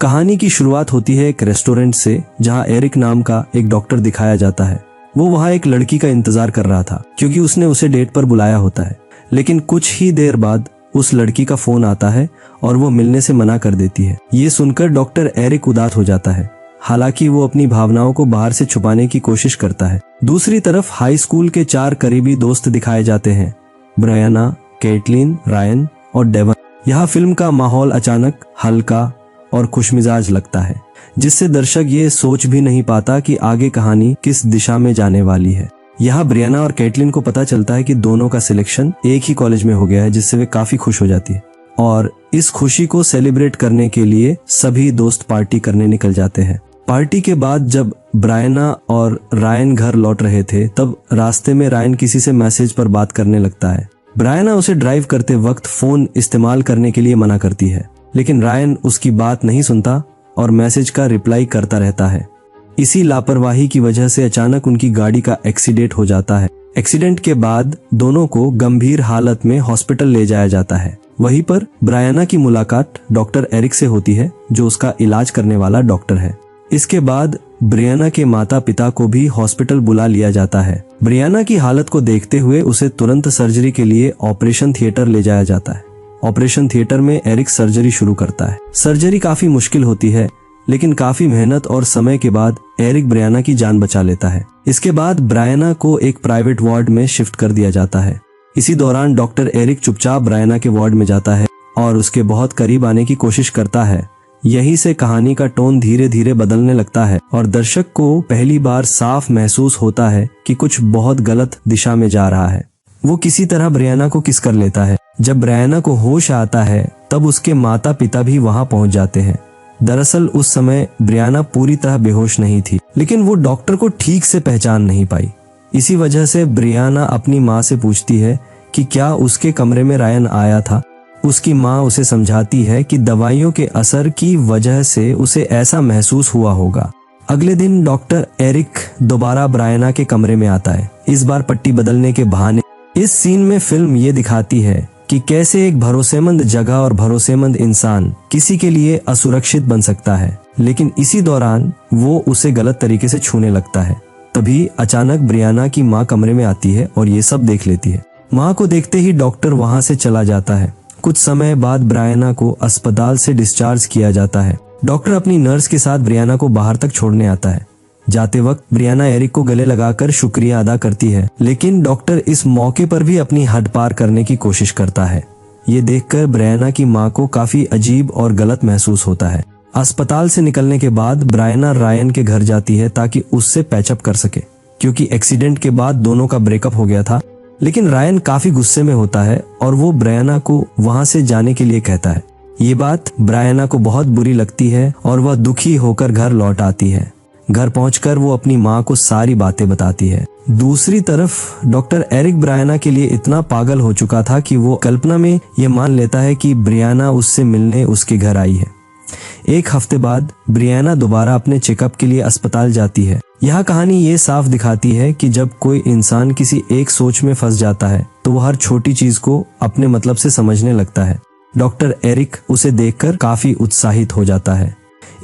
कहानी की शुरुआत होती है एक रेस्टोरेंट से, जहां एरिक नाम का एक डॉक्टर दिखाया जाता है। वो वहां एक लड़की का इंतजार कर रहा था क्योंकि उसने उसे डेट पर बुलाया होता है। लेकिन कुछ ही देर बाद उस लड़की का फोन आता है और वो मिलने से मना कर देती है। ये सुनकर डॉक्टर एरिक उदास हो जाता है। हालांकि वो अपनी भावनाओं को बाहर से छुपाने की कोशिश करता है। दूसरी तरफ हाई स्कूल के 4 करीबी दोस्त दिखाए जाते हैं, ब्रायना, कैटलिन, रायन और डेवन। यहाँ फिल्म का माहौल अचानक हल्का और खुशमिजाज लगता है, जिससे दर्शक ये सोच भी नहीं पाता कि आगे कहानी किस दिशा में जाने वाली है। यहाँ ब्रियाना और कैटलिन को पता चलता है कि दोनों का सिलेक्शन एक ही कॉलेज में हो गया है, जिससे वे काफी खुश हो जाती है और इस खुशी को सेलिब्रेट करने के लिए सभी दोस्त पार्टी करने निकल जाते हैं। पार्टी के बाद जब ब्रायना और रायन घर लौट रहे थे, तब रास्ते में रायन किसी से मैसेज पर बात करने लगता है। ब्रायना उसे ड्राइव करते वक्त फोन इस्तेमाल करने के लिए मना करती है, लेकिन रायन उसकी बात नहीं सुनता और मैसेज का रिप्लाई करता रहता है। इसी लापरवाही की वजह से अचानक उनकी गाड़ी का एक्सीडेंट हो जाता है। एक्सीडेंट के बाद दोनों को गंभीर हालत में हॉस्पिटल ले जाया जाता है। वहीं पर ब्रायना की मुलाकात डॉक्टर एरिक से होती है, जो उसका इलाज करने वाला डॉक्टर है। इसके बाद ब्रियाना के माता पिता को भी हॉस्पिटल बुला लिया जाता है। ब्रियाना की हालत को देखते हुए उसे तुरंत सर्जरी के लिए ऑपरेशन थिएटर ले जाया जाता है। ऑपरेशन थिएटर में एरिक सर्जरी शुरू करता है। सर्जरी काफी मुश्किल होती है, लेकिन काफी मेहनत और समय के बाद एरिक ब्रियाना की जान बचा लेता है। इसके बाद ब्रायना को एक प्राइवेट वार्ड में शिफ्ट कर दिया जाता है। इसी दौरान डॉक्टर एरिक चुपचाप ब्रायना के वार्ड में जाता है और उसके बहुत करीब आने की कोशिश करता है। यहीं से कहानी का टोन धीरे धीरे बदलने लगता है और दर्शक को पहली बार साफ महसूस होता है कि कुछ बहुत गलत दिशा में जा रहा है। वो किसी तरह ब्रियाना को किस कर लेता है। जब ब्रियाना को होश आता है, तब उसके माता पिता भी वहां पहुंच जाते हैं। दरअसल उस समय ब्रियाना पूरी तरह बेहोश नहीं थी, लेकिन वो डॉक्टर को ठीक से पहचान नहीं पाई। इसी वजह से ब्रियाना अपनी माँ से पूछती है कि क्या उसके कमरे में रायन आया था। उसकी माँ उसे समझाती है कि दवाइयों के असर की वजह से उसे ऐसा महसूस हुआ होगा। अगले दिन डॉक्टर एरिक दोबारा ब्रायना के कमरे में आता है, इस बार पट्टी बदलने के बहाने। इस सीन में फिल्म ये दिखाती है कि कैसे एक भरोसेमंद जगह और भरोसेमंद इंसान किसी के लिए असुरक्षित बन सकता है, लेकिन इसी दौरान वो उसे गलत तरीके से छूने लगता है। तभी अचानक ब्रियाना की माँ कमरे में आती है और ये सब देख लेती है। माँ को देखते ही डॉक्टर वहाँ से चला जाता है। कुछ समय बाद ब्रायना को अस्पताल से डिस्चार्ज किया जाता है। डॉक्टर अपनी नर्स के साथ ब्रियाना को बाहर तक छोड़ने आता है। जाते वक्त ब्रियाना एरिक को गले लगाकर शुक्रिया अदा करती है, लेकिन डॉक्टर इस मौके पर भी अपनी हद पार करने की कोशिश करता है। ये देखकर ब्रियाना की माँ को काफी अजीब और गलत महसूस होता है। अस्पताल से निकलने के बाद ब्रायना रायन के घर जाती है ताकि उससे पैचअप कर सके, क्योंकि एक्सीडेंट के बाद दोनों का ब्रेकअप हो गया था। लेकिन रायन काफी गुस्से में होता है और वो ब्रायना को वहां से जाने के लिए कहता है। ये बात ब्रायना को बहुत बुरी लगती है और वह दुखी होकर घर लौट आती है। घर पहुंचकर वो अपनी माँ को सारी बातें बताती है। दूसरी तरफ डॉक्टर एरिक ब्रायना के लिए इतना पागल हो चुका था कि वो कल्पना में ये मान लेता है कि ब्रियाना उससे मिलने उसके घर आई है। एक हफ्ते बाद ब्रियाना दोबारा अपने चेकअप के लिए अस्पताल जाती है। यह कहानी ये साफ दिखाती है कि जब कोई इंसान किसी एक सोच में फंस जाता है, तो वो हर छोटी चीज को अपने मतलब से समझने लगता है। डॉक्टर एरिक उसे देखकर काफी उत्साहित हो जाता है।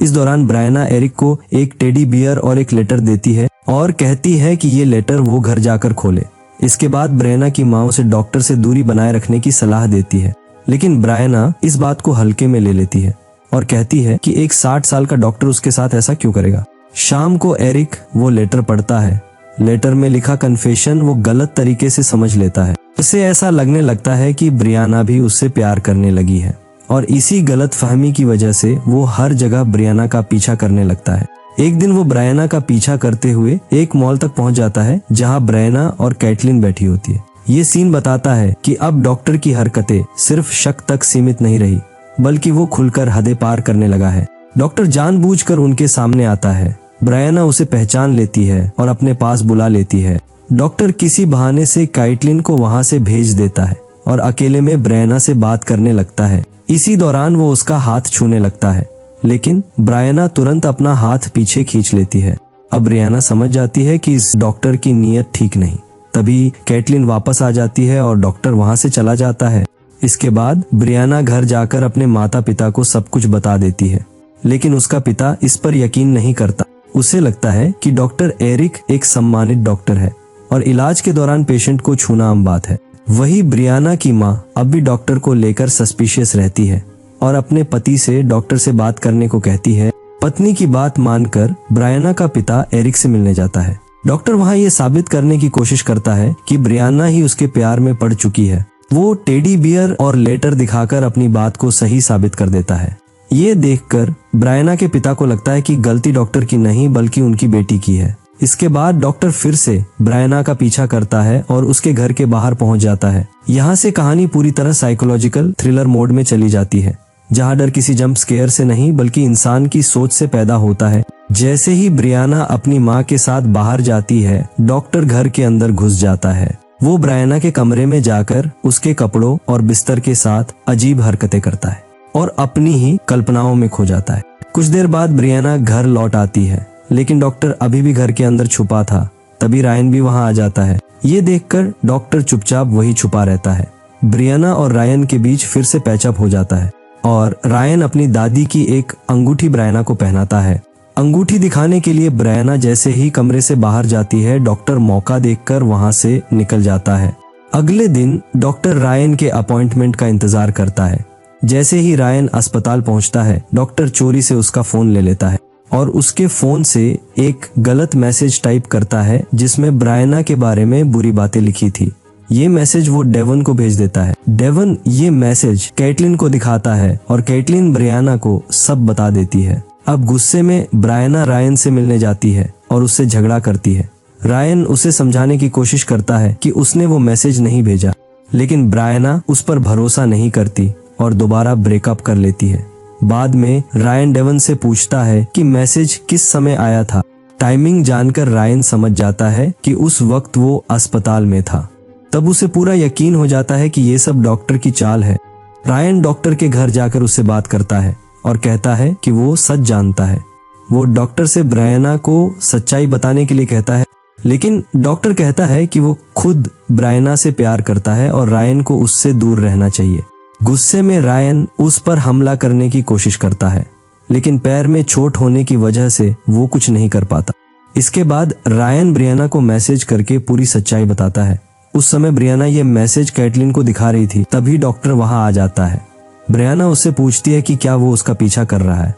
इस दौरान ब्रायना एरिक को एक टेडी बियर और एक लेटर देती है और कहती है कि ये लेटर वो घर जाकर खोले। इसके बाद ब्रायना की माँ उसे डॉक्टर से दूरी बनाए रखने की सलाह देती है, लेकिन ब्रायना इस बात को हल्के में ले लेती है और कहती है कि एक 60 साल का डॉक्टर उसके साथ ऐसा क्यों करेगा। शाम को एरिक वो लेटर पढ़ता है। लेटर में लिखा कन्फेशन वो गलत तरीके से समझ लेता है। उसे ऐसा लगने लगता है कि ब्रियाना भी उससे प्यार करने लगी है और इसी गलत फहमी की वजह से वो हर जगह ब्रियाना का पीछा करने लगता है। एक दिन वो ब्रायना का पीछा करते हुए एक मॉल तक पहुंच जाता है, जहां ब्रायना और कैटलिन बैठी होती है। ये सीन बताता है कि अब डॉक्टर की हरकतें सिर्फ शक तक सीमित नहीं रही, बल्कि वो खुलकर हदें पार करने लगा है। डॉक्टर जानबूझकर उनके सामने आता है। ब्रायना उसे पहचान लेती है और अपने पास बुला लेती है। डॉक्टर किसी बहाने से कैटलिन को वहां से भेज देता है और अकेले में ब्रायना से बात करने लगता है। इसी दौरान वो उसका हाथ छूने लगता है, लेकिन ब्रायना तुरंत अपना हाथ पीछे खींच लेती है। अब ब्रायना समझ जाती है कि इस डॉक्टर की नीयत ठीक नहीं। तभी कैटलिन वापस आ जाती है और डॉक्टर वहां से चला जाता है। इसके बाद ब्रियाना घर जाकर अपने माता पिता को सब कुछ बता देती है। लेकिन उसका पिता इस पर यकीन नहीं करता। उसे लगता है कि डॉक्टर एरिक एक सम्मानित डॉक्टर है और इलाज के दौरान पेशेंट को छूना आम बात है। वही ब्रियाना की माँ अब भी डॉक्टर को लेकर सस्पिशियस रहती है और अपने पति से डॉक्टर से बात करने को कहती है। पत्नी की बात मानकर ब्रियाना का पिता एरिक से मिलने जाता है। डॉक्टर वहाँ ये साबित करने की कोशिश करता है कि ब्रियाना ही उसके प्यार में पड़ चुकी है। वो टेडी बियर और लेटर दिखाकर अपनी बात को सही साबित कर देता है। ये देखकर ब्रियाना के पिता को लगता है कि गलती डॉक्टर की नहीं बल्कि उनकी बेटी की है। इसके बाद डॉक्टर फिर से ब्रियाना का पीछा करता है और उसके घर के बाहर पहुंच जाता है। यहाँ से कहानी पूरी तरह साइकोलॉजिकल थ्रिलर मोड में चली जाती है, जहाँ डर किसी जंप स्केयर से नहीं बल्कि इंसान की सोच से पैदा होता है। जैसे ही ब्रियाना अपनी माँ के साथ बाहर जाती है, डॉक्टर घर के अंदर घुस जाता है। वो ब्रियाना के कमरे में जाकर उसके कपड़ों और बिस्तर के साथ अजीब हरकतें करता है और अपनी ही कल्पनाओं में खो जाता है। कुछ देर बाद ब्रियाना घर लौट आती है, लेकिन डॉक्टर अभी भी घर के अंदर छुपा था। तभी रायन भी वहां आ जाता है। ये देखकर डॉक्टर चुपचाप वही छुपा रहता है। ब्रियाना और रायन के बीच फिर से पैचअप हो जाता है और रायन अपनी दादी की एक अंगूठी ब्रियाना को पहनाता है। अंगूठी दिखाने के लिए ब्रियाना जैसे ही कमरे से बाहर जाती है, डॉक्टर मौका देखकर वहां से निकल जाता है। अगले दिन डॉक्टर रायन के अपॉइंटमेंट का इंतजार करता है। जैसे ही रायन अस्पताल पहुंचता है, डॉक्टर चोरी से उसका फोन ले लेता है और उसके फोन से एक गलत मैसेज टाइप करता है जिसमें ब्रियाना के बारे में बुरी बातें लिखी थी। ये मैसेज वो डेवन को भेज देता है। डेवन ये मैसेज कैटलिन को दिखाता है और कैटलिन ब्रियाना को सब बता देती है। अब गुस्से में ब्रियाना रायन से मिलने जाती है और उससे झगड़ा करती है। रायन उसे समझाने की कोशिश करता है कि उसने वो मैसेज नहीं भेजा, लेकिन ब्रियाना उस पर भरोसा नहीं करती और दोबारा ब्रेकअप कर लेती है। बाद में रायन डेवन से पूछता है कि मैसेज किस समय आया था। टाइमिंग जानकर रायन समझ जाता है कि उस वक्त वो अस्पताल में था। तब उसे पूरा यकीन हो जाता है कि ये सब डॉक्टर की चाल है। रायन डॉक्टर के घर जाकर उससे बात करता है और कहता है कि वो सच जानता है। वो डॉक्टर से ब्रियाना को सच्चाई बताने के लिए कहता है, लेकिन डॉक्टर कहता है कि वो खुद ब्रियाना से प्यार करता है और रायन को उससे दूर रहना चाहिए। गुस्से में रायन उस पर हमला करने की कोशिश करता है, लेकिन पैर में चोट होने की वजह से वो कुछ नहीं कर पाता। इसके बाद रायन ब्रियाना को मैसेज करके पूरी सच्चाई बताता है। उस समय ब्रियाना ये मैसेज कैटलिन को दिखा रही थी। तभी डॉक्टर वहां आ जाता है। ब्रियाना उससे पूछती है कि क्या वो उसका पीछा कर रहा है,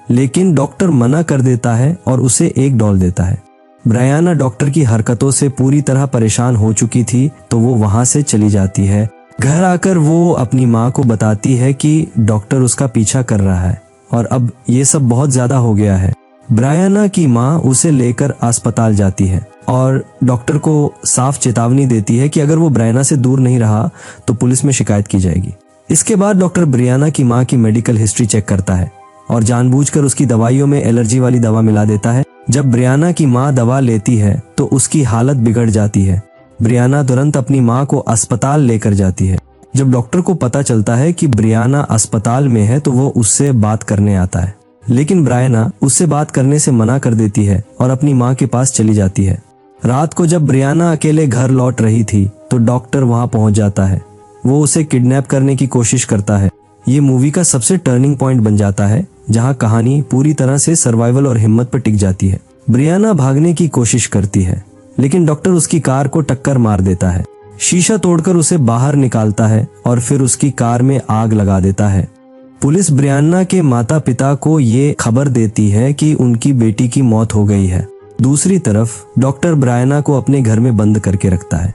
लेकिन डॉक्टर मना कर देता है और उसे एक डॉल देता है। ब्रियाना डॉक्टर की हरकतों से पूरी तरह परेशान हो चुकी थी, तो वो वहां से चली जाती है। घर आकर वो अपनी माँ को बताती है कि डॉक्टर उसका पीछा कर रहा है और अब ये सब बहुत ज्यादा हो गया है। ब्रियाना की माँ उसे लेकर अस्पताल जाती है और डॉक्टर को साफ चेतावनी देती है कि अगर वो ब्रियाना से दूर नहीं रहा तो पुलिस में शिकायत की जाएगी। इसके बाद डॉक्टर ब्रियाना की माँ की मेडिकल हिस्ट्री चेक करता है और जानबूझकर उसकी दवाइयों में एलर्जी वाली दवा मिला देता है। जब ब्रियाना की माँ दवा लेती है तो उसकी हालत बिगड़ जाती है। ब्रियाना तुरंत अपनी माँ को अस्पताल लेकर जाती है। जब डॉक्टर को पता चलता है कि ब्रियाना अस्पताल में है तो वो उससे बात करने आता है, लेकिन ब्रियाना उससे बात करने से मना कर देती है और अपनी माँ के पास चली जाती है। रात को जब ब्रियाना अकेले घर लौट रही थी तो डॉक्टर वहां पहुंच जाता है। वो उसे किडनैप करने की कोशिश करता है। ये मूवी का सबसे टर्निंग पॉइंट बन जाता है, जहां कहानी पूरी तरह से सर्वाइवल और हिम्मत पर टिक जाती है। ब्रियाना भागने की कोशिश करती है, लेकिन डॉक्टर उसकी कार को टक्कर मार देता है। शीशा तोड़कर उसे बाहर निकालता है और फिर उसकी कार में आग लगा देता है। पुलिस ब्रियाना के माता पिता को ये खबर देती है कि उनकी बेटी की मौत हो गई है। दूसरी तरफ डॉक्टर ब्रियाना को अपने घर में बंद करके रखता है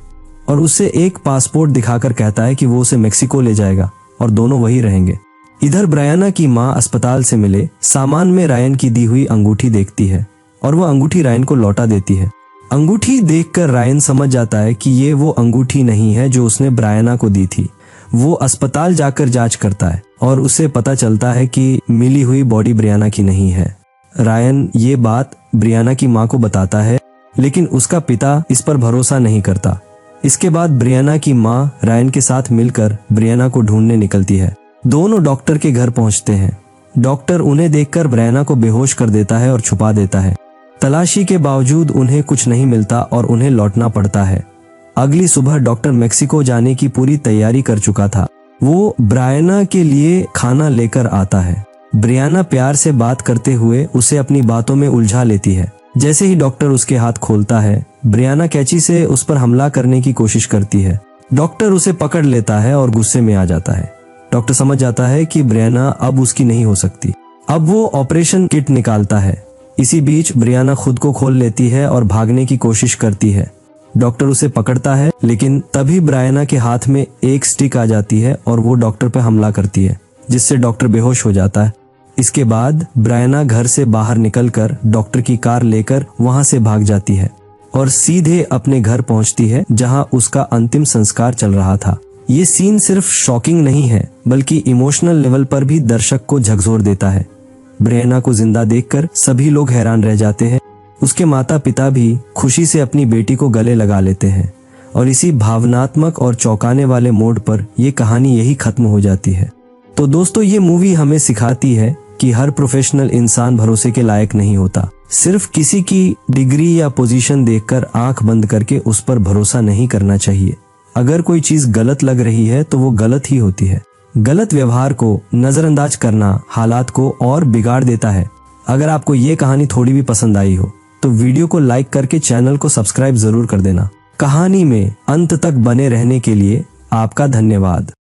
और उसे एक पासपोर्ट दिखाकर कहता है कि वो उसे मेक्सिको ले जाएगा और दोनों वहीं रहेंगे। इधर ब्रियाना की माँ अस्पताल से मिले सामान में रायन की दी हुई अंगूठी देखती है और वह अंगूठी रायन को लौटा देती है। अंगूठी देखकर रायन समझ जाता है कि ये वो अंगूठी नहीं है जो उसने ब्रियाना को दी थी। वो अस्पताल जाकर जांच करता है और उसे पता चलता है कि मिली हुई बॉडी ब्रियाना की नहीं है। रायन ये बात ब्रियाना की माँ को बताता है, लेकिन उसका पिता इस पर भरोसा नहीं करता। इसके बाद ब्रियाना की माँ रायन के साथ मिलकर ब्रियाना को ढूंढने निकलती है। दोनों डॉक्टर के घर पहुंचते हैं। डॉक्टर उन्हें देखकर ब्रियाना को बेहोश कर देता है और छुपा देता है। तलाशी के बावजूद उन्हें कुछ नहीं मिलता और उन्हें लौटना पड़ता है। अगली सुबह डॉक्टर मेक्सिको जाने की पूरी तैयारी कर चुका था। वो ब्रियाना के लिए खाना लेकर आता है। ब्रियाना प्यार से बात करते हुए उसे अपनी बातों में उलझा लेती है। जैसे ही डॉक्टर उसके हाथ खोलता है, ब्रियाना कैंची से उस पर हमला करने की कोशिश करती है। डॉक्टर उसे पकड़ लेता है और गुस्से में आ जाता है। डॉक्टर समझ जाता है कि ब्रियाना अब उसकी नहीं हो सकती। अब वो ऑपरेशन किट निकालता है। इसी बीच ब्रियाना खुद को खोल लेती है और भागने की कोशिश करती है। डॉक्टर उसे पकड़ता है, लेकिन तभी ब्रियाना के हाथ में एक स्टिक आ जाती है और वो डॉक्टर पर हमला करती है, जिससे डॉक्टर बेहोश हो जाता है। इसके बाद ब्रियाना घर से बाहर निकलकर डॉक्टर की कार लेकर वहां से भाग जाती है और सीधे अपने घर पहुंचती है, जहां उसका अंतिम संस्कार चल रहा था। ये सीन सिर्फ शॉकिंग नहीं है, बल्कि इमोशनल लेवल पर भी दर्शक को झकझोर देता है। ब्रियाना को जिंदा देखकर सभी लोग हैरान रह जाते हैं। उसके माता पिता भी खुशी से अपनी बेटी को गले लगा लेते हैं और इसी भावनात्मक और चौंकाने वाले मोड़ पर यह कहानी यही खत्म हो जाती है। तो दोस्तों, ये मूवी हमें सिखाती है कि हर प्रोफेशनल इंसान भरोसे के लायक नहीं होता। सिर्फ किसी की डिग्री या पोजीशन देखकर आंख बंद करके उस पर भरोसा नहीं करना चाहिए। अगर कोई चीज गलत लग रही है तो वो गलत ही होती है। गलत व्यवहार को नजरअंदाज करना हालात को और बिगाड़ देता है। अगर आपको ये कहानी थोड़ी भी पसंद आई हो तो वीडियो को लाइक करके चैनल को सब्सक्राइब जरूर कर देना। कहानी में अंत तक बने रहने के लिए आपका धन्यवाद।